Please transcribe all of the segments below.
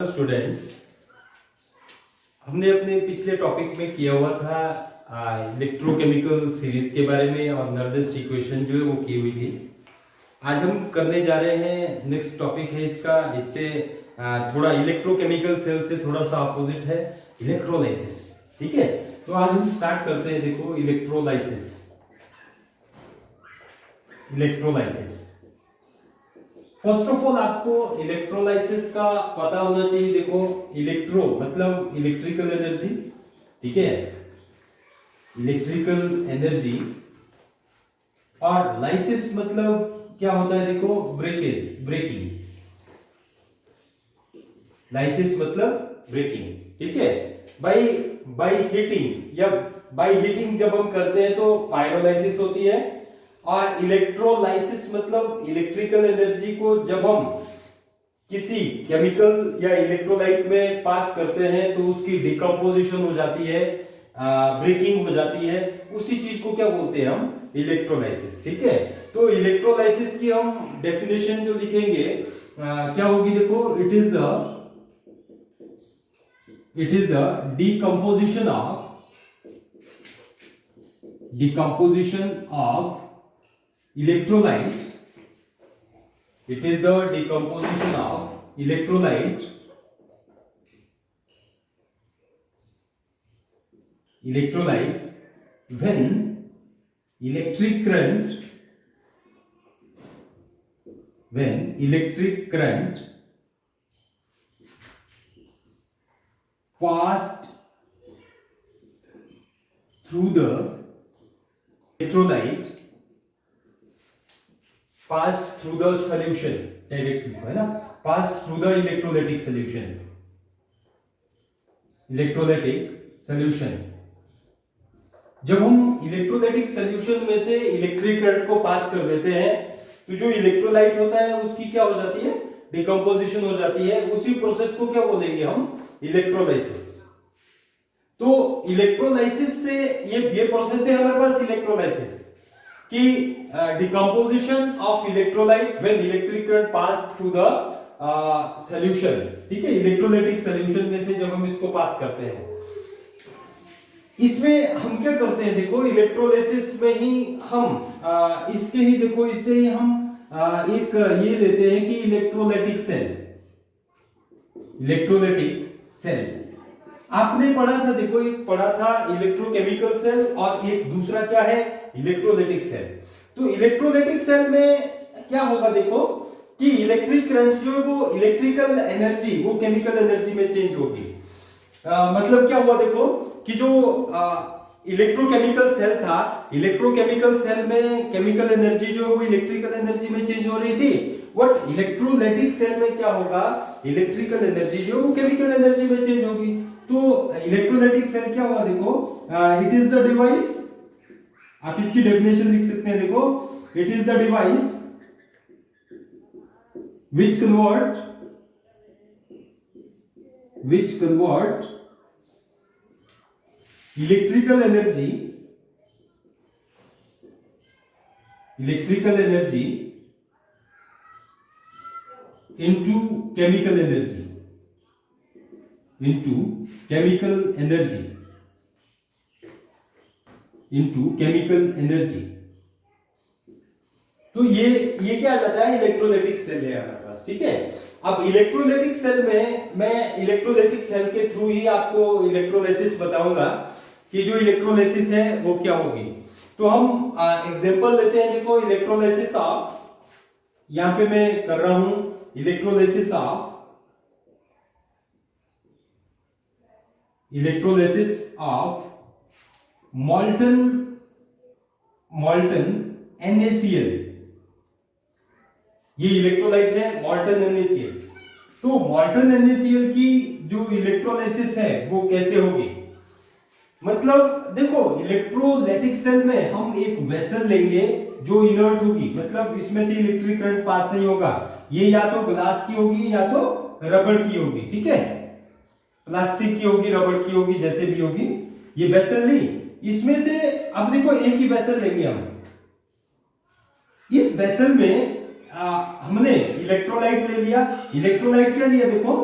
Students, हमने अपने पिछले टॉपिक में किया हुआ था इलेक्ट्रोकेमिकल सीरीज के बारे में और निर्दिष्ट इक्वेशन जो है वो की हुई थी। आज हम करने जा रहे हैं, नेक्स्ट टॉपिक है इसका, इससे थोड़ा इलेक्ट्रोकेमिकल सेल से थोड़ा सा अपोजिट है इलेक्ट्रोलाइसिस। ठीक है, तो आज हम स्टार्ट करते हैं। देखो, इलेक्ट्रोलाइसिस फर्स्ट ऑफ ऑल आपको इलेक्ट्रोलाइसिस का पता होना चाहिए। देखो, इलेक्ट्रो मतलब इलेक्ट्रिकल एनर्जी, ठीक है, इलेक्ट्रिकल एनर्जी, और लाइसिस मतलब क्या होता है? देखो, ब्रेकिंग। लाइसिस मतलब ब्रेकिंग, ठीक है। बाय हीटिंग जब हम करते हैं तो पायरोलाइसिस होती है। और इलेक्ट्रोलाइसिस मतलब इलेक्ट्रिकल एनर्जी को जब हम किसी केमिकल या इलेक्ट्रोलाइट में पास करते हैं तो उसकी डिकम्पोजिशन हो जाती है, ब्रेकिंग हो जाती है। उसी चीज को क्या बोलते हैं हम? इलेक्ट्रोलाइसिस। ठीक है, तो इलेक्ट्रोलाइसिस की हम डेफिनेशन जो लिखेंगे क्या होगी? देखो, it is the decomposition of electrolyte. It is the decomposition of electrolyte when electric current passed through the electrolyte passed through the solution directly, है ना? passed through the electrolytic solution। जब हम इलेक्ट्रोलाइटिक सॉल्यूशन में से electric current को पास कर देते हैं तो जो इलेक्ट्रोलाइट होता है उसकी क्या हो जाती है? डिकम्पोजिशन हो जाती है। उसी प्रोसेस को क्या बोलेंगे हम? इलेक्ट्रोलाइसिस। तो इलेक्ट्रोलाइसिस से ये प्रोसेस है हमारे पास इलेक्ट्रोलाइसिस कि decomposition of electrolyte when electric current pass through the solution. ठीक है, इलेक्ट्रोलाइटिक सॉल्यूशन में से जब हम इसको पास करते हैं, इसमें हम क्या करते हैं? देखो, इलेक्ट्रोलाइसिस में ही हम इसके ही देखो, इससे ही हम एक ये लेते हैं कि इलेक्ट्रोलाइटिक सेल आपने पढ़ा था। देखो, एक पढ़ा था इलेक्ट्रोकेमिकल सेल और एक दूसरा क्या है? Electrolytic cell. तो इलेक्ट्रोलाइटिक सेल में क्या होगा? देखो कि इलेक्ट्रिक करंट जो है वो इलेक्ट्रिकल एनर्जी वो केमिकल एनर्जी में चेंज होगी। मतलब क्या हुआ? देखो कि जो इलेक्ट्रोकेमिकल सेल था, इलेक्ट्रोकेमिकल सेल में केमिकल एनर्जी जो है वो इलेक्ट्रिकल एनर्जी में चेंज हो रही थी। बट इलेक्ट्रोलाइटिक सेल में क्या होगा? इलेक्ट्रिकल एनर्जी जो वो केमिकल एनर्जी में चेंज होगी। तो इलेक्ट्रोलाइटिक सेल क्या हुआ? देखो, इट इज द डिवाइस, आप इसकी डेफिनेशन लिख सकते हैं। देखो, it is the device which convert electrical energy into chemical energy। तो ये क्या आ जाता है? इलेक्ट्रोलाइटिक सेल है हमारे पास। ठीक है, अब इलेक्ट्रोलाइटिक सेल में मैं इलेक्ट्रोलाइटिक सेल के थ्रू ही आपको इलेक्ट्रोलाइसिस बताऊंगा कि जो इलेक्ट्रोलाइसिस है वो क्या होगी। तो हम एग्जांपल लेते हैं। देखो, इलेक्ट्रोलाइसिस ऑफ, यहां पे मैं कर रहा हूं इलेक्ट्रोलाइसिस ऑफ molten NaCl। ये इलेक्ट्रोलाइट है molten NaCl। तो molten NaCl की जो इलेक्ट्रोलाइसिस है वो कैसे होगी? मतलब देखो, इलेक्ट्रोलाइटिक सेल में हम एक वेसल लेंगे जो इनर्ट होगी, मतलब इसमें से इलेक्ट्रिक करंट पास नहीं होगा। ये या तो ग्लास की होगी या तो रबर की होगी। ठीक है, प्लास्टिक की होगी, रबर की होगी, जैसे भी होगी। ये वेसल ली, इसमें से अब देखो एक ही वेसल लेंगे हम। इस वेसल में हमने इलेक्ट्रोलाइट ले लिया। इलेक्ट्रोलाइट क्या लिया? देखो,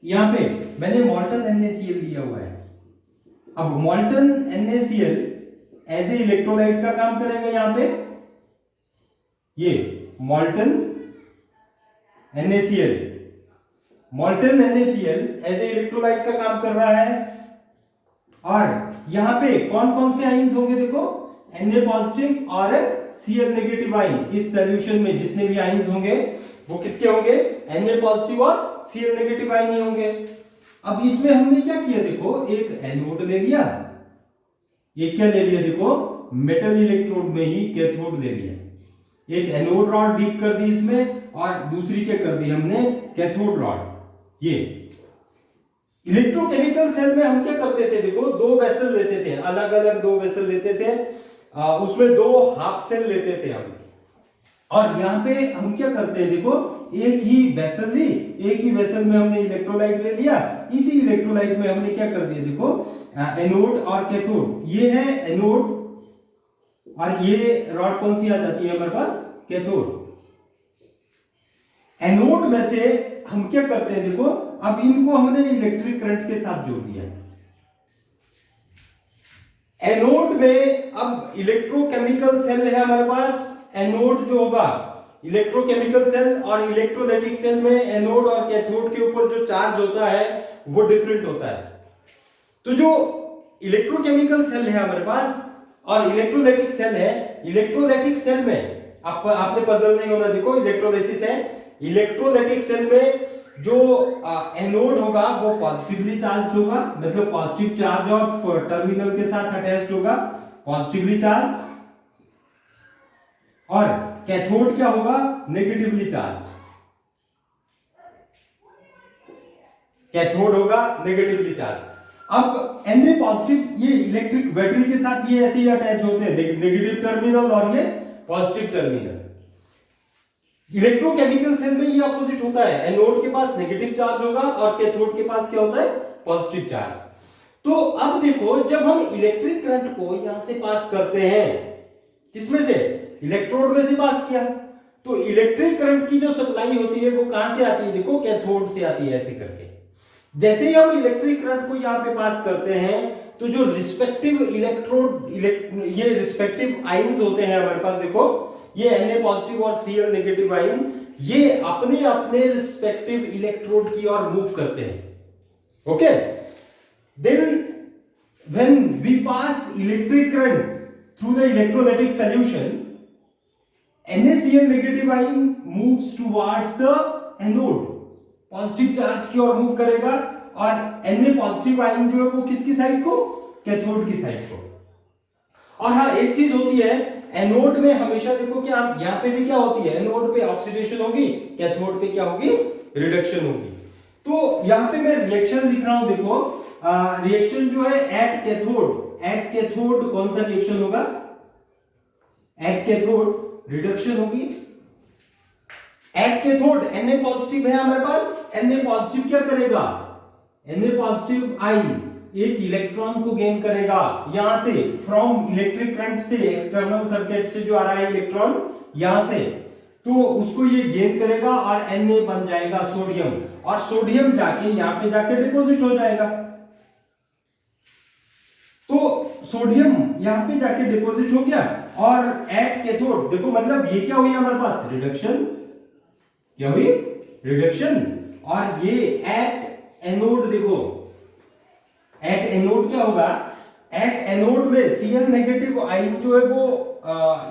यहाँ पे मैंने मॉल्टन NaCl लिया हुआ है। अब molten NaCl as a electrolyte का काम करेगा। यहाँ पे ये molten NaCl as a electrolyte का काम कर रहा है। और यहां पे कौन कौन से आइंस होंगे देखो, Na पॉजिटिव और Cl नेगेटिव आइन। इस सॉल्यूशन में जितने भी आइंस होंगे वो किसके होंगे, Na पॉजिटिव और Cl नेगेटिव आइन ही होंगे। अब इसमें हमने क्या किया देखो, एक एनोड ले लिया, एक क्या ले लिया देखो, मेटल इलेक्ट्रोड में ही कैथोड ले लिया। एक एनोड रॉड डीप कर दी इसमें और दूसरी क्या कर दी हमने, कैथोड रॉड। ये इलेक्ट्रोकेमिकल सेल में हम क्या करते थे देखो, दो वेसल लेते थे, अलग अलग दो वेसल लेते थे, उसमें दो हाफ सेल लेते थे हम। और यहाँ पे हम क्या करते हैं देखो, एक ही वेसल ली, एक ही वेसल में हमने इलेक्ट्रोलाइट ले लिया, इसी इलेक्ट्रोलाइट में हमने क्या कर दिया देखो, एनोड और कैथोड। ये है एनोड और ये रॉड कौन सी आ जाती है हमारे पास, कैथोड। एनोड में से हम क्या करते हैं देखो, अब इनको हमने इलेक्ट्रिक करंट के साथ जोड़ दिया। एनोड में अब इलेक्ट्रोकेमिकल सेल है हमारे पास। एनोड जो होगा इलेक्ट्रोकेमिकल सेल और इलेक्ट्रोलाइटिक सेल में एनोड और कैथोड के ऊपर जो चार्ज होता है वो डिफरेंट होता है। तो जो इलेक्ट्रोकेमिकल सेल है हमारे पास और इलेक्ट्रोलाइटिक सेल है, इलेक्ट्रोलाइटिक सेल में आपने पजल नहीं होना, देखो इलेक्ट्रोलाइसिस है। इलेक्ट्रोलाइटिक सेल में जो एनोड होगा वो पॉजिटिवली चार्ज होगा, मतलब पॉजिटिव चार्ज ऑफ टर्मिनल के साथ अटैच्ड होगा, पॉजिटिवली चार्ज। और कैथोड क्या होगा, नेगेटिवली चार्ज। कैथोड होगा नेगेटिवली चार्ज। अब Na पॉजिटिव, ये इलेक्ट्रिक बैटरी के साथ ये ऐसे ही अटैच होते हैं, नेगेटिव टर्मिनल और ये पॉजिटिव टर्मिनल। इलेक्ट्रोकेमिकल सेल में ये अपोजिट होता है, एनोड के पास नेगेटिव चार्ज होगा और कैथोड के पास क्या होता है, पॉजिटिव चार्ज। तो अब देखो, जब हम इलेक्ट्रिक करंट को यहां से पास करते हैं, किसमें से, इलेक्ट्रोड में से पास किया, तो इलेक्ट्रिक करंट की जो सप्लाई होती है वो कहां से आती है देखो, कैथोड से आती है। ऐसे करके जैसे ही हम इलेक्ट्रिक करंट को यहां पे पास करते हैं तो जो रिस्पेक्टिव इलेक्ट्रोड, ये रिस्पेक्टिव आइंस होते हैं हमारे पास, देखो ये Na पॉजिटिव और Cl नेगेटिव आइन, ये अपने अपने रिस्पेक्टिव इलेक्ट्रोड की ओर मूव करते हैं। Okay, then when we pass electric current through the electrolytic solution, NaCl negative ion moves towards the anode, positive charge की ओर मूव करेगा, और Na पॉजिटिव आइन जो है वो किसकी साइड को, कैथोड की साइड को। और हाँ, एक चीज होती है एनोड में हमेशा देखो कि आप यहाँ पे भी क्या होती है, एनोड पे ऑक्सीडेशन होगी, कैथोड पे क्या होगी, रिडक्शन होगी। तो यहाँ पे मैं रिएक्शन लिख रहा हूं, देखो रिएक्शन जो है एट कैथोड कौन सा रिएक्शन होगा, एट कैथोड रिडक्शन होगी। एट कैथोड Na पॉजिटिव है हमारे पास, Na पॉजिटिव क्या करेगा, Na पॉजिटिव आइन एक इलेक्ट्रॉन को गेन करेगा यहां से, फ्रॉम इलेक्ट्रिक करंट से, एक्सटर्नल सर्किट से जो आ रहा है इलेक्ट्रॉन यहां से, तो उसको ये गेन करेगा और Na बन जाएगा सोडियम, और सोडियम जाके यहां पे जाके डिपॉजिट हो जाएगा। तो सोडियम यहां पे जाके डिपॉजिट हो गया, और एट कैथोड देखो, मतलब ये क्या हुई हमारे पास, रिडक्शन, क्या हुई, रिडक्शन। और ये एट एनोड देखो, एट एनोड क्या होगा, एट एनोड में Cl नेगेटिव आइन जो है वो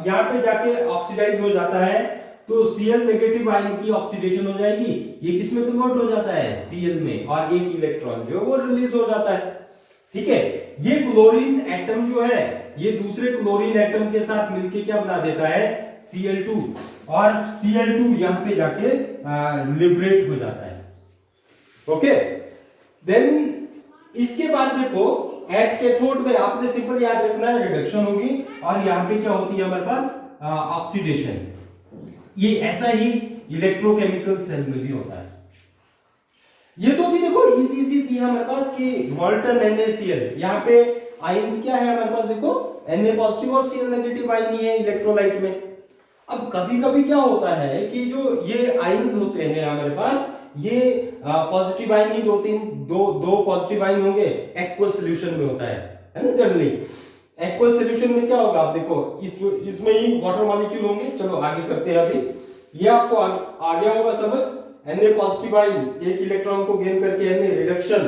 यहां पे जाके ऑक्सीडाइज हो जाता है, तो Cl नेगेटिव आइन की ऑक्सीडेशन हो जाएगी, ये किस में कन्वर्ट हो जाता है, Cl में, और एक इलेक्ट्रॉन जो है वो रिलीज हो जाता है। ठीक है, ये क्लोरीन एटम जो है ये दूसरे क्लोरीन एटम के साथ मिलके क्या बना देता है, Cl2, और Cl2 यहां पे जाके लिबरेट हो जाता है। ओके, देन इसके बाद देखो एट कैथोड में आपने सिंपल याद रखना है, रिडक्शन होगी, और यहां पे क्या होती है हमारे पास, ऑक्सीडेशन। ये ऐसा ही इलेक्ट्रोकेमिकल सेल में भी होता है। ये तो थी देखो इजी सी थी हमारे पास कि मॉल्टन NaCl, यहाँ पे आइंस क्या है हमारे पास देखो, Na पॉजिटिव और Cl नेगेटिव आइन ही है इलेक्ट्रोलाइट में। अब कभी कभी क्या होता है कि जो ये आइंस होते हैं हमारे पास, ये पॉजिटिव आयन ही दो पॉजिटिव आयन होंगे, एक्वस सॉल्यूशन में होता है ना जनरली। एक्वस सॉल्यूशन में क्या होगा, आप देखो इसमें ही वाटर मॉलिक्यूल होंगे। चलो आगे करते हैं अभी, ये आपको आ गया होगा समझ। Na पॉजिटिव आयन एक इलेक्ट्रॉन को गेन करके Na रिडक्शन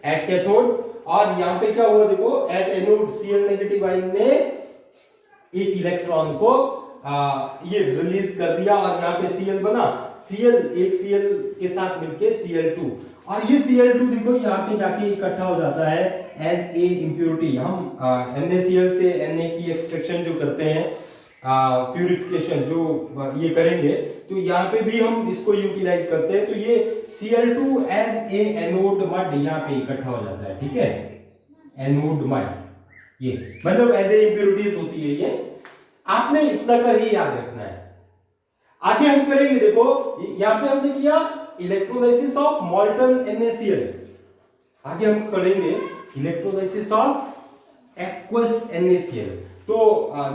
एट कैथोड, और यहाँ पे क्या हुआ देखो, at anode Cl negative ion ने एक इलेक्ट्रॉन को ये रिलीज कर दिया और यहाँ पे Cl बना। एक Cl के साथ मिलके Cl2, और ये Cl2 देखो यहाँ पे जाके इकट्ठा हो जाता है एज ए इम्प्योरिटी। हम NaCl से Na की एक्सट्रैक्शन जो करते हैं, प्यूरिफिकेशन जो ये करेंगे, तो यहाँ पे भी हम इसको यूटिलाइज करते हैं। तो ये Cl2 as a anode mud यहाँ पे इकट्ठा हो जाता है, ठीक है, एनोड मड, ये मतलब एज ए इम्प्योरिटीज होती है ये। आपने इतना कर ही याद रखना है। आगे हम करेंगे, देखो यहाँ पे हमने किया इलेक्ट्रोलाइसिस ऑफ मॉल्टन NaCl, आगे हम करेंगे इलेक्ट्रोलाइसिस ऑफ एक्वस NaCl। तो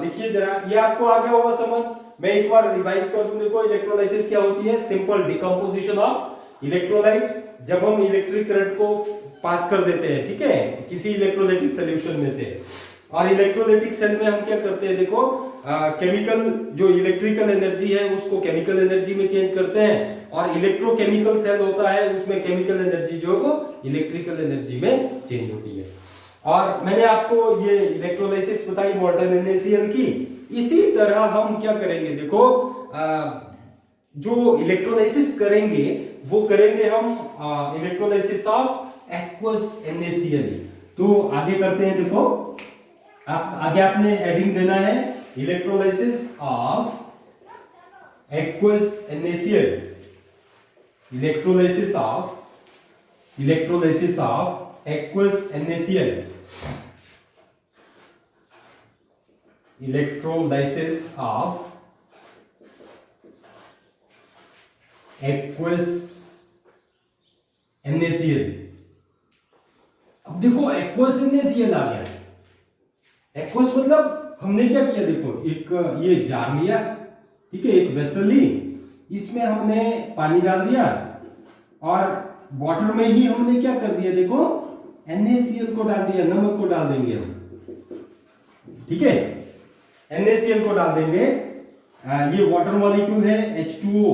देखिए जरा, ये आपको आ गया होगा समझ। मैं एक बार रिवाइज कर दूं, देखो इलेक्ट्रोलाइसिस क्या होती है, सिंपल डिकम्पोजिशन ऑफ इलेक्ट्रोलाइट, जब हम इलेक्ट्रिक करंट को पास कर देते हैं, ठीक है, किसी इलेक्ट्रोलाइटिक सॉल्यूशन में से। और इलेक्ट्रोलाइटिक सेल में हम क्या करते हैं, देखो केमिकल जो इलेक्ट्रिकल एनर्जी है उसको केमिकल एनर्जी में चेंज करते हैं, और इलेक्ट्रोकेमिकल सेल होता है उसमें केमिकल एनर्जी जो है वो इलेक्ट्रिकल एनर्जी में चेंज होती है। और मैंने आपको ये इलेक्ट्रोलाइसिस बताई मॉल्टन NaCl की। इसी तरह हम क्या करेंगे, देखो जो इलेक्ट्रोलाइसिस करेंगे वो करेंगे हम इलेक्ट्रोलाइसिस ऑफ एक्वस NaCl। तो आगे करते हैं, देखो आगे आपने हेडिंग देना है electrolysis of aqueous NaCl, electrolysis of aqueous NaCl, electrolysis of aqueous NaCl। अब देखो एक्वस NaCl आ गया। एक्वस मतलब हमने क्या किया, देखो एक ये जार लिया, ठीक है, एक वेसल ली, इसमें हमने पानी डाल दिया, और वाटर में ही हमने क्या कर दिया, देखो NaCl को डाल दिया, नमक को डाल देंगे हम, ठीक है, NaCl को डाल देंगे। ये वाटर मॉलिक्यूल है H2O,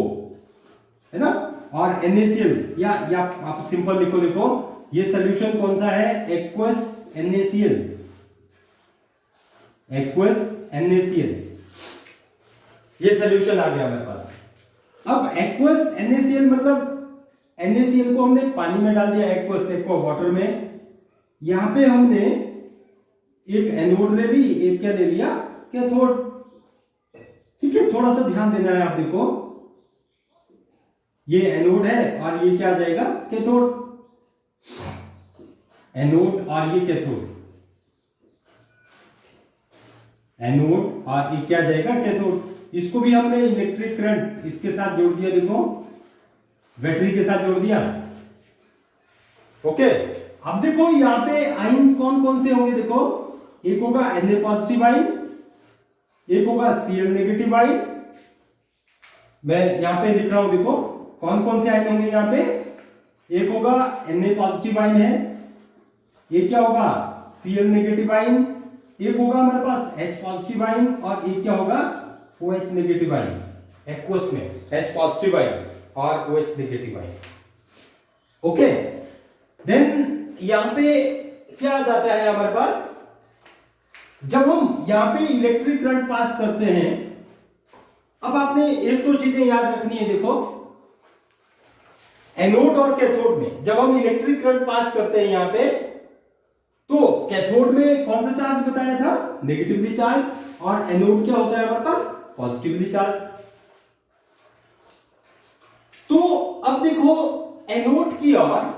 है ना, और NaCl या आप सिंपल लिखो, देखो ये सोल्यूशन कौन सा है, एक्वस NaCl, ये सोल्यूशन आ गया हमारे पास। अब एक्वस NaCl मतलब NaCl को हमने पानी में डाल दिया, एक्वा वाटर में। यहां पे हमने एक एनोड ले ली, एक क्या ले लिया, कैथोड, ठीक है। थोड़ा सा ध्यान देना है, आप देखो ये एनोड है और ये क्या आ जाएगा, कैथोड, एनोड और ये कैथोड, एनोड और ये क्या जाएगा, कैथोड। इसको भी हमने इलेक्ट्रिक करंट इसके साथ जोड़ दिया, देखो बैटरी के साथ जोड़ दिया, ओके। अब देखो यहाँ पे आयंस कौन कौन से होंगे, देखो एक होगा Na पॉजिटिव आयन, एक होगा Cl नेगेटिव आयन। मैं यहाँ पे लिख रहा हूं, देखो कौन कौन से आयन होंगे यहाँ पे। एक होगा Na पॉजिटिव आयन है, एक क्या होगा Cl नेगेटिव आयन, एक होगा हमारे पास H पॉजिटिव आयन, और एक क्या होगा OH नेगेटिव आयन। एक्वस में H पॉजिटिव आयन और OH negative ion, okay. Then यहां पे क्या आ जाता है हमारे पास, जब हम यहां पे इलेक्ट्रिक करंट पास करते हैं। अब आपने एक दो चीजें याद रखनी है, देखो एनोड और कैथोड में जब हम इलेक्ट्रिक करंट पास करते हैं यहां पे, तो कैथोड में कौन सा चार्ज बताया था, नेगेटिवली चार्ज, और एनोड क्या होता है हमारे पास, पॉजिटिवली चार्ज। तो अब देखो एनोड की ओर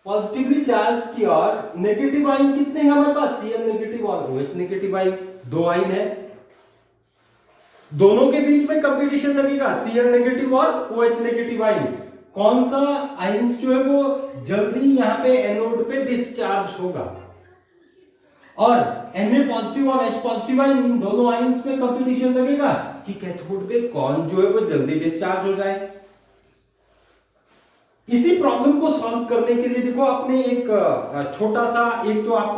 पॉजिटिवली चार्ज की ओर नेगेटिव आयन कितने हैं हमारे पास, Cl नेगेटिव और OH नेगेटिव आयन, दो आयन है। दोनों के बीच में कंपटीशन लगेगा, Cl नेगेटिव और OH नेगेटिव आयन। कौन सा आयंस जो है वो जल्दी यहां पे एनोड पे डिस्चार्ज होगा, और Na पॉजिटिव और H पॉजिटिव आयन, इन दोनों आयंस में कंपटीशन लगेगा कि कैथोड पे कौन जो है वो जल्दी डिस्चार्ज हो जाए। इसी प्रॉब्लम को सॉल्व करने के लिए देखो आपने एक छोटा सा, एक तो आप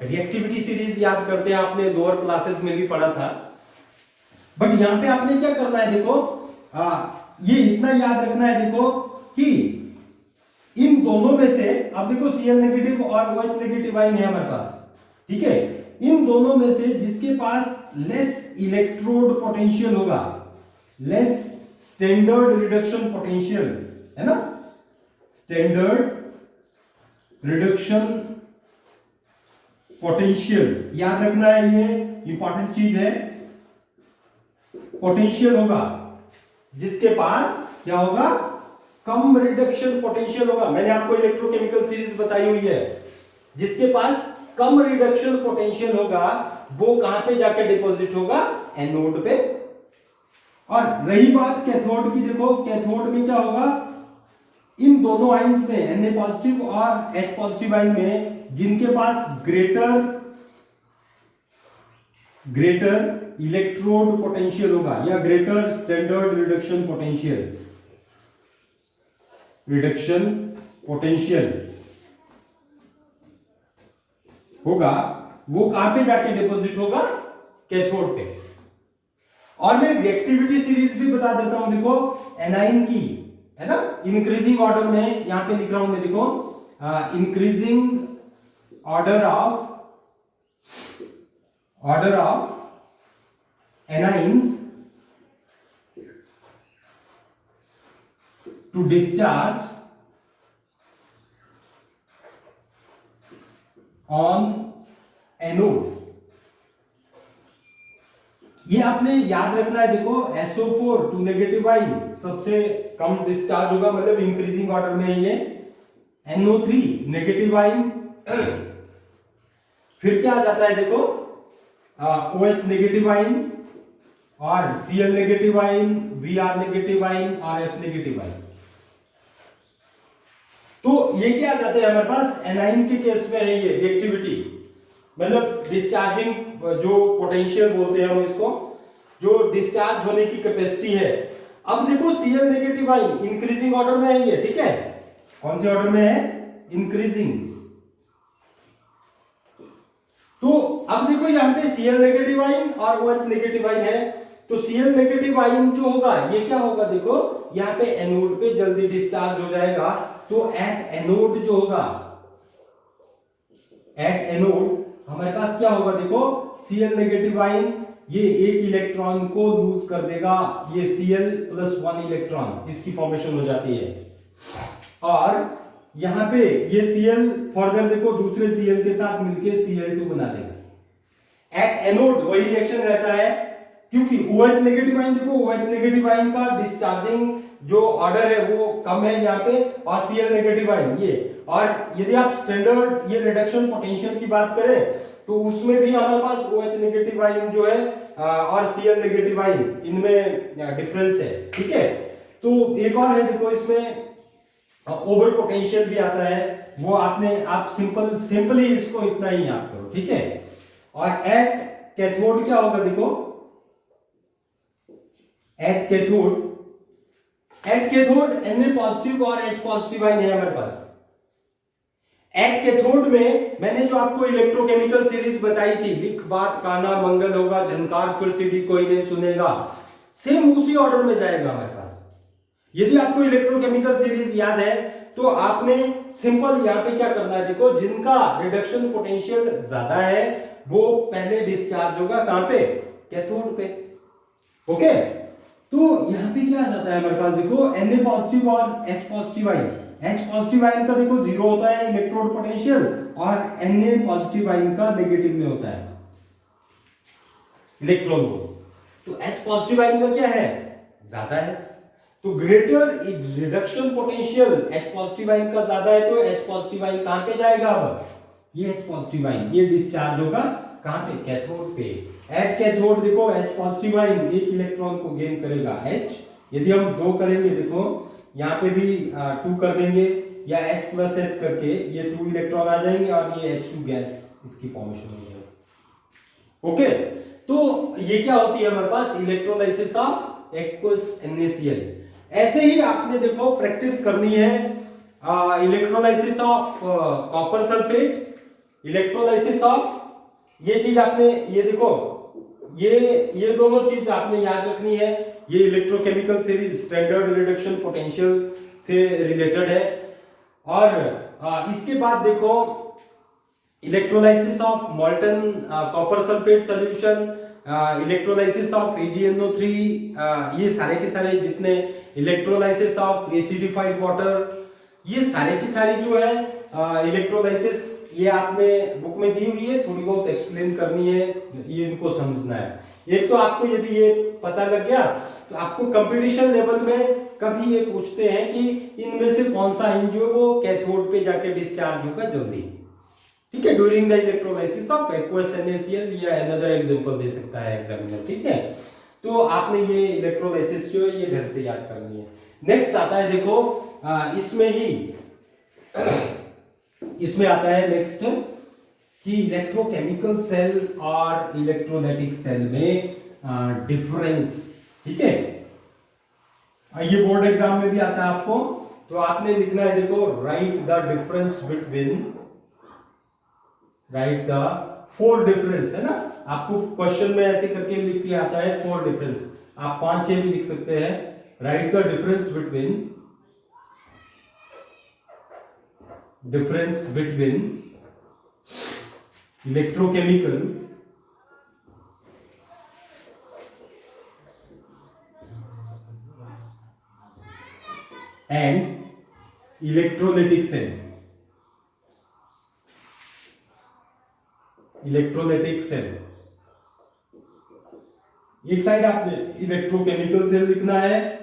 रिएक्टिविटी सीरीज याद करते हैं, आपने लोअर क्लासेस में भी पढ़ा था, बट यहां पे आपने क्या करना है देखो, ये इतना याद रखना है देखो कि इन दोनों में से, अब देखो Cl नेगेटिव और OH नेगेटिव आयन है हमारे पास, ठीक है, इन दोनों में से जिसके पास लेस इलेक्ट्रोड पोटेंशियल होगा, लेस स्टैंडर्ड रिडक्शन पोटेंशियल, है ना, स्टैंडर्ड रिडक्शन पोटेंशियल याद रखना है, ये इंपॉर्टेंट चीज है, पोटेंशियल होगा, जिसके पास क्या होगा, कम रिडक्शन पोटेंशियल होगा। मैंने आपको इलेक्ट्रोकेमिकल सीरीज बताई हुई है, जिसके पास कम रिडक्शन पोटेंशियल होगा वो कहां पे जाकर डिपॉजिट होगा, एनोड पे। और रही बात कैथोड की, देखो कैथोड में क्या होगा, इन दोनों आयंस में Na पॉजिटिव और H पॉजिटिव आयन में जिनके पास ग्रेटर इलेक्ट्रोड पोटेंशियल होगा या ग्रेटर स्टैंडर्ड रिडक्शन पोटेंशियल होगा, वो कहां पे जाके डिपॉजिट होगा, कैथोड पे। और मैं रिएक्टिविटी सीरीज भी बता देता हूं, देखो एनाइन की, है ना, इंक्रीजिंग ऑर्डर में यहां पे लिख रहा हूं मैं, देखो increasing order of anions to discharge on anode. ये आपने याद रखना है, देखो SO4 टू नेगेटिव आयन सबसे कम डिस्चार्ज होगा, मतलब इंक्रीजिंग ऑर्डर में है ये, NO3 नेगेटिव आयन, फिर क्या आ जाता है देखो OH नेगेटिव आयन और Cl negative ion, Br negative ion और F नेगेटिव आयन। तो ये क्या आ जाता है हमारे पास, एनाइन के केस में है ये रिएक्टिविटी, मतलब डिस्चार्जिंग जो पोटेंशियल बोलते हैं हम इसको, जो डिस्चार्ज होने की कैपेसिटी है। अब देखो Cl negative ion increasing order में है ये, ठीक है, कौन से ऑर्डर में है, इंक्रीजिंग। तो अब देखो यहां पे Cl नेगेटिव आयन और OH नेगेटिव आयन है, तो Cl नेगेटिव आयन जो होगा ये क्या होगा, देखो यहां पे एनोड पे जल्दी डिस्चार्ज हो जाएगा, तो एट एनोड जो होगा, एट एनोड हमारे पास क्या होगा, देखो Cl नेगेटिव आयन ये एक इलेक्ट्रॉन को लूज कर देगा, ये Cl+1 इलेक्ट्रॉन, इसकी फॉर्मेशन हो जाती है, और यहां पे ये Cl फर्दर देखो दूसरे Cl के साथ मिलके Cl2 बना देगा। एट एनोड वही रिएक्शन रहता है, क्योंकि OH नेगेटिव आयन, देखो OH नेगेटिव आयन का डिस्चार्जिंग जो ऑर्डर है वो कम है यहाँ पे, और Cl नेगेटिव आयन ये, और यदि आप स्टैंडर्ड ये रिडक्शन पोटेंशियल की बात करें तो उसमें भी हमारे पास OH नेगेटिव आयन जो है और Cl नेगेटिव आयन, इनमें डिफरेंस है, ठीक है। तो एक और है देखो, इसमें ओवर पोटेंशियल भी आता है, वो आप सिंपली इसको इतना ही याद करो, ठीक है। और एट कैथोड क्या होगा, देखो एट कैथोड Na पॉजिटिव और H पॉजिटिव आयन है हमारे पास। एट कैथोड में मैंने जो आपको इलेक्ट्रोकेमिकल सीरीज बताई थी, लिख बात काना मंगल होगा, झनकार फिर सीधी कोई नहीं सुनेगा, सेम उसी ऑर्डर में जाएगा हमारे पास। यदि आपको इलेक्ट्रोकेमिकल सीरीज याद है तो आपने सिंपल यहां पे क्या करना है, देखो जिनका रिडक्शन पोटेंशियल ज्यादा है वो पहले डिस्चार्ज होगा कहां पे, कैथोड पे, ओके। तो यहां पे क्या आ जाता है हमारे पास, देखो Na पॉजिटिव और H positive ion, H positive ion का देखो जीरो होता है इलेक्ट्रोड पोटेंशियल, और Na पॉजिटिव आयन का नेगेटिव में होता है इलेक्ट्रॉन को, तो H पॉजिटिव आयन का क्या है, ज्यादा है, तो greater reduction potential H positive ion का ज्यादा है, तो H पॉजिटिव आयन कहां पे जाएगा, अब ये H पॉजिटिव आयन ये डिस्चार्ज होगा कहां पे, कैथोड पे। एट कैथोड देखो H पॉजिटिव आयन एक इलेक्ट्रॉन को गेन करेगा H, यदि हम 2 करेंगे, देखो यहाँ पे भी 2 कर देंगे या H+H करके ये 2 इलेक्ट्रॉन आ जाएंगे और ये H2 गैस इसकी फॉर्मेशन हो जाएगी, ओके। तो ये क्या होती है हमारे पास, इलेक्ट्रोलाइसिस ऑफ एक्वस NaCl। ऐसे ही आपने देखो प्रैक्टिस करनी है electrolysis of copper sulphate, electrolysis of, ये चीज आपने, ये देखो, ये दोनों चीज आपने याद रखनी है। ये electrochemical series standard reduction potential से रिलेटेड है। और इसके बाद देखो electrolysis of मॉल्टन copper sulphate solution, electrolysis of AgNO3, ये सारे के सारे जितने, इलेक्ट्रोलाइसिस ऑफ एसिडिफाइड वाटर, ये सारे की सारी जो है इलेक्ट्रोलाइसिस, ये आपने बुक में दी हुई है, थोड़ी बहुत एक्सप्लेन करनी है, ये इनको समझना है। एक तो आपको यदि ये पता लग गया तो आपको कंपटीशन लेवल में कभी ये पूछते हैं कि इनमें से कौन सा आयन जो वो कैथोड पे जाके डिस्चार्ज होगा जल्दी, ठीक है, during the electrolysis of aqueous NaCl, या अनदर एग्जांपल दे सकता है एग्जामिनर, ठीक है। तो आपने ये इलेक्ट्रोलाइसिस जो है ये घर से याद करनी है। नेक्स्ट आता है देखो इसमें ही इसमें आता है नेक्स्ट कि इलेक्ट्रोकेमिकल सेल और इलेक्ट्रोलाइटिक सेल में डिफरेंस, ठीक है। ये बोर्ड एग्जाम में भी आता है आपको, तो आपने लिखना है देखो, right the difference between, right the 4 difference, है ना, आपको क्वेश्चन में ऐसे करके लिख के आता है 4 डिफरेंस, आप 5-6 भी लिख सकते हैं। Write the difference between electrochemical and electrolytic cell, electrolytic cell. एक साइड आपने इलेक्ट्रोकेमिकल सेल लिखना है,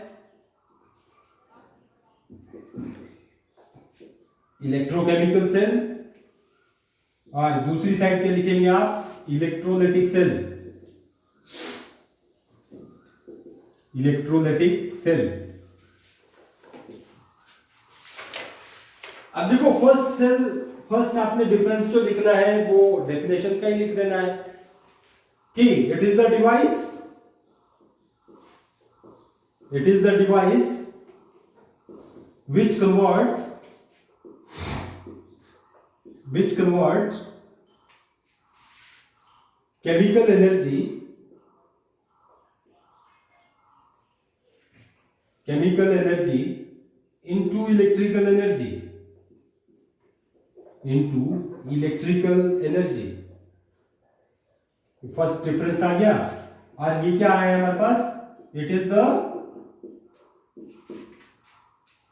इलेक्ट्रोकेमिकल सेल, और दूसरी साइड क्या लिखेंगे आप, इलेक्ट्रोलाइटिक सेल, इलेक्ट्रोलाइटिक सेल। अब देखो फर्स्ट आपने डिफरेंस जो लिखना है वो डेफिनेशन का ही लिख देना है कि it is the device which convert chemical energy into electrical energy। First difference आ गया। और ये क्या आया हमारे पास, it is the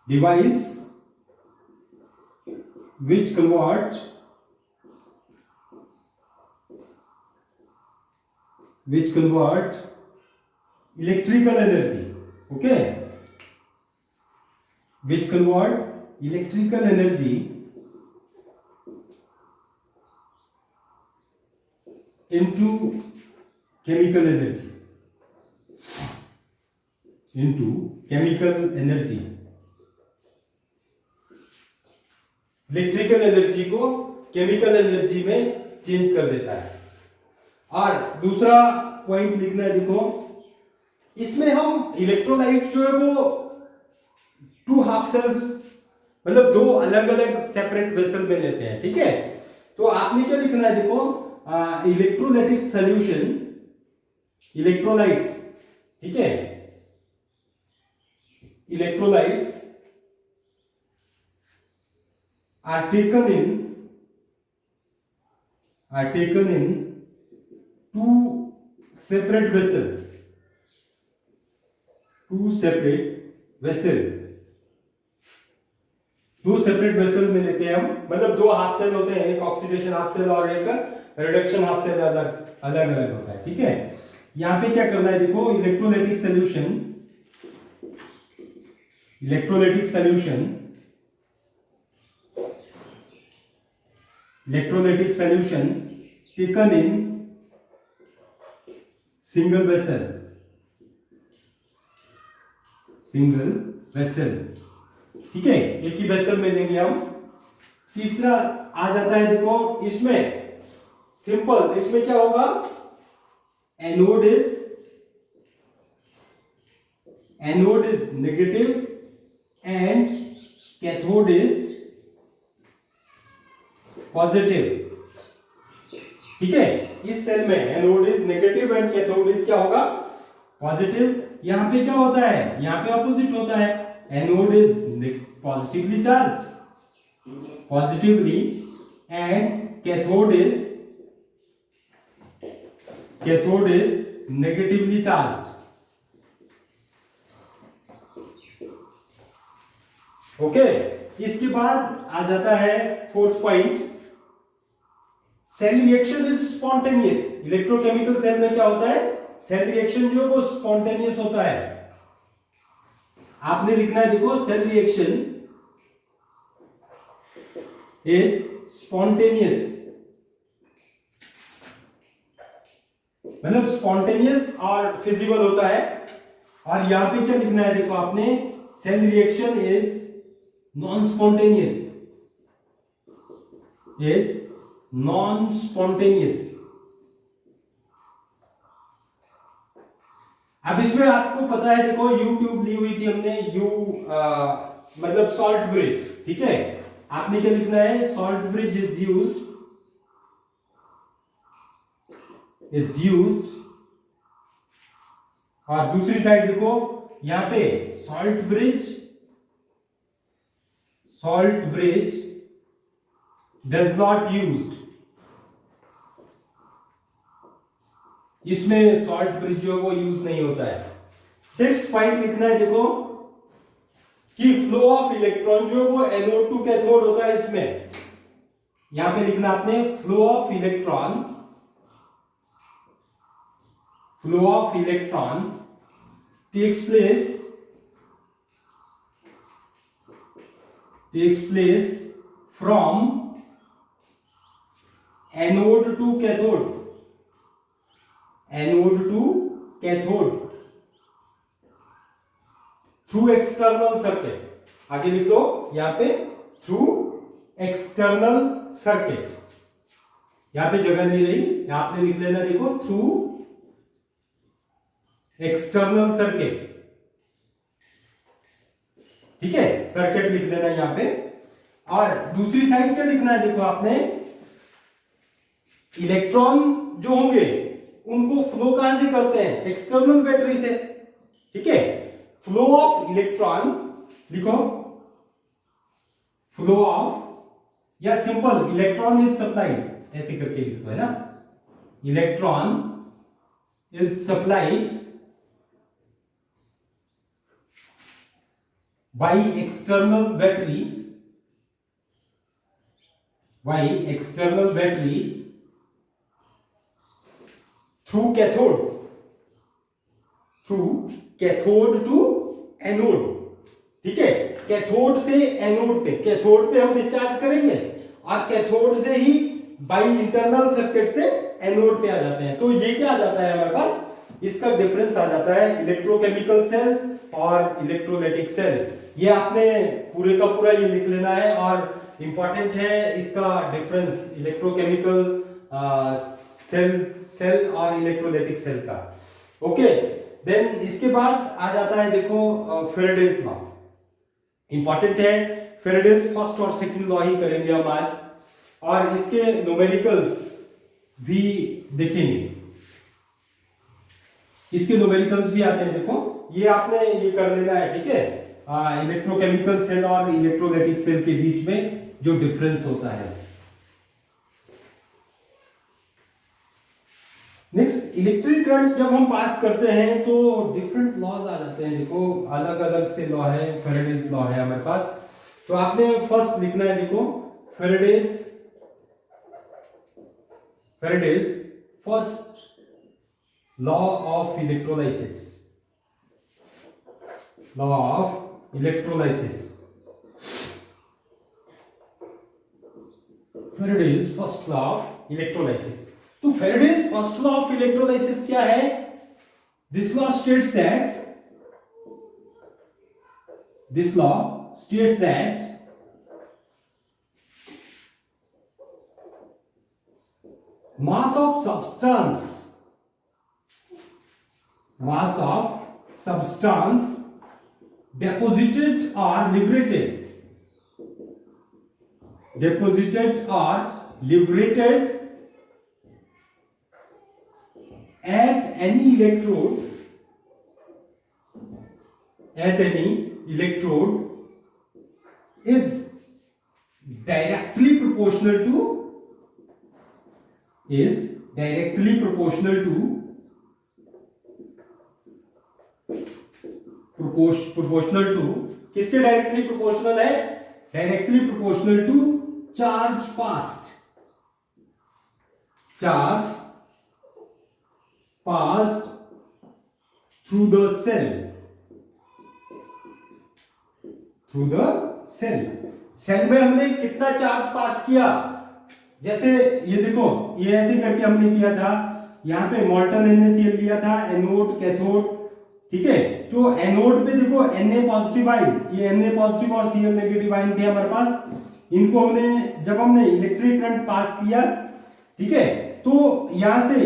device which convert electrical energy, okay, which convert electrical energy into chemical energy, electrical energy को chemical energy में चेंज कर देता है। और दूसरा पॉइंट लिखना है देखो, इसमें हम इलेक्ट्रोलाइट जो है वो 2 हाफ सेल्स, मतलब 2 अलग अलग सेपरेट वेसल में लेते हैं, ठीक है। तो आपने क्या लिखना है देखो, इलेक्ट्रोलाइटिक सॉल्यूशन, इलेक्ट्रोलाइट्स, ठीक है, electrolytes are taken in 2 separate vessels, 2 separate vessel में लेते हैं हम, मतलब 2 हाफ सेल होते हैं, एक ऑक्सीडेशन हाफ सेल और एक रिडक्शन हाफ सेल, अलग अलग होता है, ठीक है। यहां पे क्या करना है देखो, electrolytic solution taken in single vessel, ठीक है, एक ही वेसल में लेंगे हम। तीसरा आ जाता है देखो, इसमें सिंपल, इसमें क्या होगा, anode is negative and cathode is positive. ठीक है, इस सेल में anode is negative and cathode is क्या होगा, पॉजिटिव। यहां पे क्या होता है, यहां पे अपोजिट होता है, anode is positively charged, positively, and cathode is negatively charged. Okay, इसके बाद आ जाता है fourth point, cell reaction is spontaneous. Electrochemical cell में क्या होता है, सेल रिएक्शन जो है वो स्पॉन्टेनियस होता है। आपने लिखना है, देखो, सेल रिएक्शन इज स्पॉन्टेनियस, मतलब स्पॉन्टेनियस और फिजिबल होता है। और यहां पे क्या लिखना है, देखो आपने, cell reaction is non spontaneous, अब इसमें आपको पता है, देखो यू ट्यूब ली हुई थी हमने, मतलब सॉल्ट ब्रिज। ठीक है, आपने क्या लिखना है, सॉल्ट ब्रिज इज यूज्ड, और दूसरी साइड देखो, यहां पे salt bridge does not used, इसमें सॉल्ट ब्रिज जो है वो यूज नहीं होता है। सिक्स्थ पॉइंट लिखना है, देखो, कि फ्लो ऑफ इलेक्ट्रॉन जो है वो एनोड टू कैथोड होता है। इसमें यहां पे लिखना आपने, flow of electron takes place from anode to cathode through external circuit। आगे लिख दो यहां पे, through external circuit, यहां पे जगह नहीं रही, यहां आपने लिख लेना, देखो, through एक्सटर्नल सर्किट। ठीक है, सर्किट लिख लेना यहां पे। और दूसरी साइड क्या लिखना है, देखो आपने, इलेक्ट्रॉन जो होंगे उनको फ्लो कहां से करते हैं, एक्सटर्नल बैटरी से। ठीक है, फ्लो ऑफ इलेक्ट्रॉन लिखो, फ्लो ऑफ, या सिंपल इलेक्ट्रॉन इज सप्लाइड, ऐसे करके लिखो, है ना, electron is supplied by external battery through cathode to anode। ठीक है, कैथोड से एनोड पे, कैथोड पे हम डिस्चार्ज करेंगे और कैथोड से ही बाई इंटरनल सर्किट से एनोड पे आ जाते हैं। तो ये क्या आ जाता है हमारे पास, इसका डिफरेंस आ जाता है इलेक्ट्रोकेमिकल सेल और इलेक्ट्रोलाइटिक सेल। ये आपने पूरे का पूरा ये लिख लेना है, और इंपॉर्टेंट है इसका डिफरेंस इलेक्ट्रोकेमिकल सेल और इलेक्ट्रोलाइटिक सेल का। ओके, देन इसके बाद आ जाता है, देखो, फेराडेज लॉ, इंपॉर्टेंट है। फेराडेज फर्स्ट और सेकंड लॉ ही करेंगे हम आज, और इसके न्यूमेरिकल्स भी देखेंगे, इसके न्यूमेरिकल्स भी आते हैं। देखो, ये आपने ये कर लेना है। ठीक है, इलेक्ट्रोकेमिकल सेल और इलेक्ट्रोलाइटिक सेल के बीच में जो डिफरेंस होता है। नेक्स्ट, इलेक्ट्रिक करंट जब हम पास करते हैं तो डिफरेंट लॉज आ जाते हैं। देखो, अलग अलग से लॉ है, फेराडेज लॉ है हमारे पास। तो आपने फर्स्ट लिखना है, देखो, Faraday's first law of electrolysis, Faraday's first law of electrolysis. तो Faraday's first law of electrolysis क्या है? This law states that mass of substance deposited or liberated deposited or liberated at any electrode is directly proportional to किसके directly proportional है? Directly proportional to charge passed through the cell cell में हमने कितना charge पास किया? जैसे ये देखो, ये ऐसे करके हमने किया था, यहाँ पे मोल्टन NaCl लिया था, एनोड कैथोड, ठीक है। तो एनोड पे देखो Na पॉजिटिव आयन, ये Na पॉजिटिव और Cl नेगेटिव आयन थे हमारे पास। इनको जब हमने इलेक्ट्रिक करंट पास किया, ठीक है, तो यहां से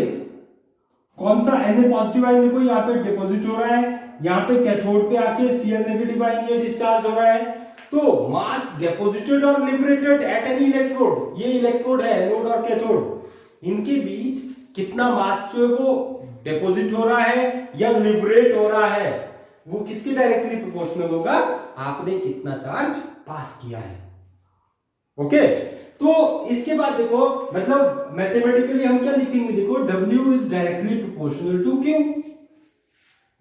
कौन सा Na पॉजिटिव आयन देखो यहाँ पे डिपॉजिट हो रहा है, यहाँ पे कैथोड पे आके Cl नेगेटिव आयन ये डिस्चार्ज हो रहा है। तो मास डिपॉजिटेड और लिबरेटेड एट एनी इलेक्ट्रोड, ये इलेक्ट्रोड है एनोड और कैथोड, इनके बीच कितना मास जो है वो डिपॉजिट हो रहा है या लिबरेट हो रहा है, वो किसके डायरेक्टली प्रोपोर्शनल होगा? आपने कितना चार्ज पास किया है। ओके, तो इसके बाद देखो, मतलब मैथमेटिकली हम क्या लिखेंगे? देखो W is directly proportional to Q।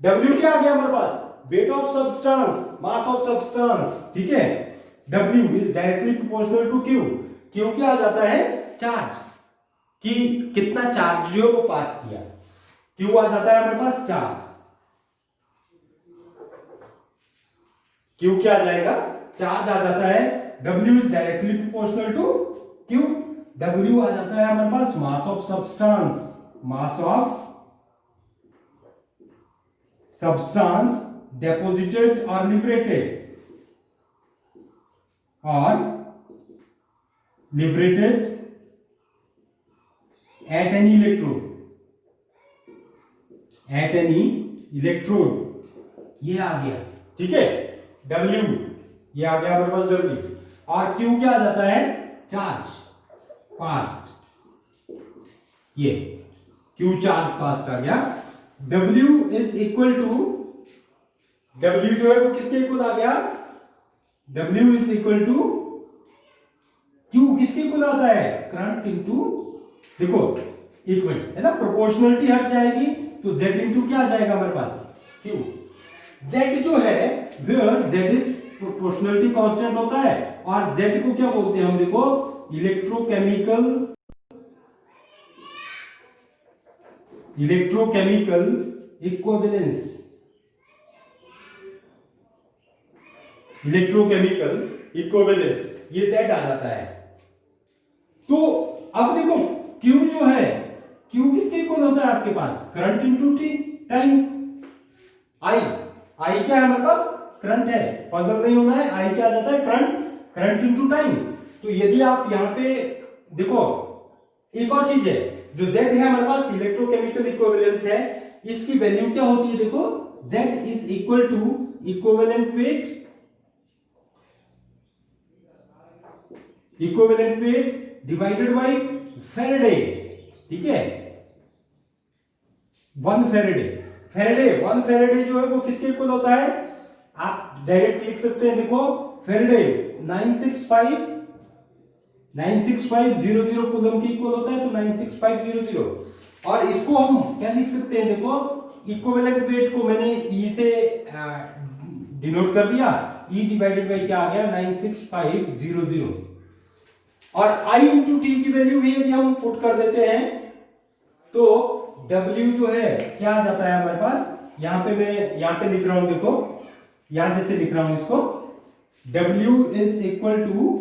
W क्या आ गया हमारे पास? Weight of substance, mass of substance, ठीक है। W is directly proportional to Q। Q क्या आ जाता है? चार्ज, कि कितना चार्ज जो वो पास किया। Q आ जाता है हमारे पास चार्ज। Q क्या आ जाएगा? चार्ज आ जाता है। W is directly proportional to Q। W आ जाता है हमारे पास mass of substance deposited or liberated at any electrode, ये आ गया, ठीक है। W ये आ गया हमारे पास W, और Q क्या आ जाता है? चार्ज पास्ट, ये Q चार्ज पास्ट आ गया। W is equal to, W जो है वो किसके इक्वल आ गया? W is equal to Q किसके इक्वल आता है? करंट इनटू, देखो इक्वल है ना, प्रोपोर्शनलिटी हट जाएगी तो Z इनटू क्या आ जाएगा हमारे पास? Q। Z जो है where Z is proportionality constant होता है, और Z को क्या बोलते हैं हम? देखो इलेक्ट्रोकेमिकल इक्विवेलेंस, ये Z आ जाता है। तो अब देखो Q जो है, Q किसके इक्वल होता है आपके पास? Current into T time. I क्या है हमारे पास? करंट है, पजल नहीं होना है। I क्या आ जाता है? Current into time. तो यदि आप यहाँ पे देखो, एक और चीज है, जो Z है हमारे पास इलेक्ट्रोकेमिकल इक्विवेलेंस है, इसकी वैल्यू क्या होती है? देखो Z is equal to equivalent weight divided by Faraday, ठीक है। 1 फैराडे जो है वो किसके इक्वल होता है? आप डायरेक्ट लिख सकते हैं, देखो फैराडे 96500 कूलम के इक्वल होता है, तो 96500। और इसको हम क्या लिख सकते हैं? देखो इक्विवेलेंट वेट को मैंने E से डिनोट कर दिया, E डिवाइडेड बाय क्या आ गया? 96500। और I इंटू टी की वैल्यू भी यदि हम पुट कर देते हैं तो W जो है क्या आ जाता है हमारे पास? यहां पे मैं यहां पे लिख रहा हूं, देखो यहां जैसे लिख रहा हूं इसको, W is equal to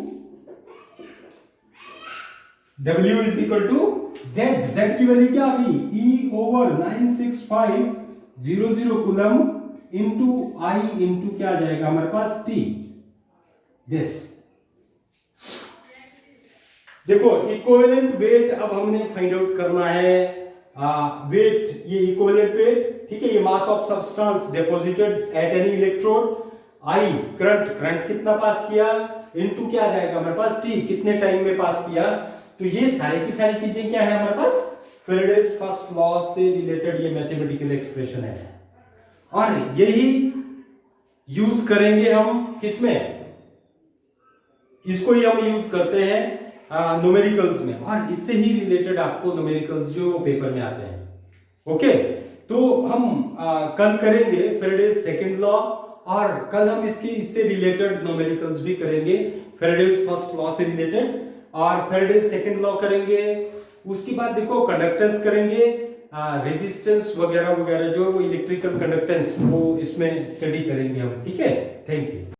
Z की वैल्यू क्या आ गई? E over 96500 coulomb into I into क्या आ जाएगा हमारे पास? T। दिस देखो इक्विवेलेंट वेट अब हमने फाइंड आउट करना है। वेट, ये इक्विवेलेंट वेट, ठीक है, ये मास of substance deposited at any electrode. I current कितना पास किया? इनटू क्या आ जाएगा हमारे पास टी, कितने टाइम में पास किया। तो ये सारी की सारी चीजें क्या है हमारे पास, फैराडेज फर्स्ट लॉ से रिलेटेड ये मैथमेटिकल एक्सप्रेशन है, और यही यूज करेंगे हम किसमें, इसको ही हम यूज करते हैं न्यूमेरिकल्स में, और इससे ही रिलेटेड आपको न्यूमेरिकल्स जो पेपर में आते हैं। ओके, तो हम कल करेंगे फैराडेज सेकंड लॉ, और कल हम इससे रिलेटेड न्यूमेरिकल्स भी करेंगे, फैराडेज फर्स्ट लॉ से रिलेटेड, और फैराडेज सेकंड लॉ करेंगे। उसके बाद देखो कंडक्टेंस करेंगे, रेजिस्टेंस वगैरह वगैरह जो इलेक्ट्रिकल कंडक्टेंस वो इसमें स्टडी करेंगे हम। ठीक है, थैंक यू।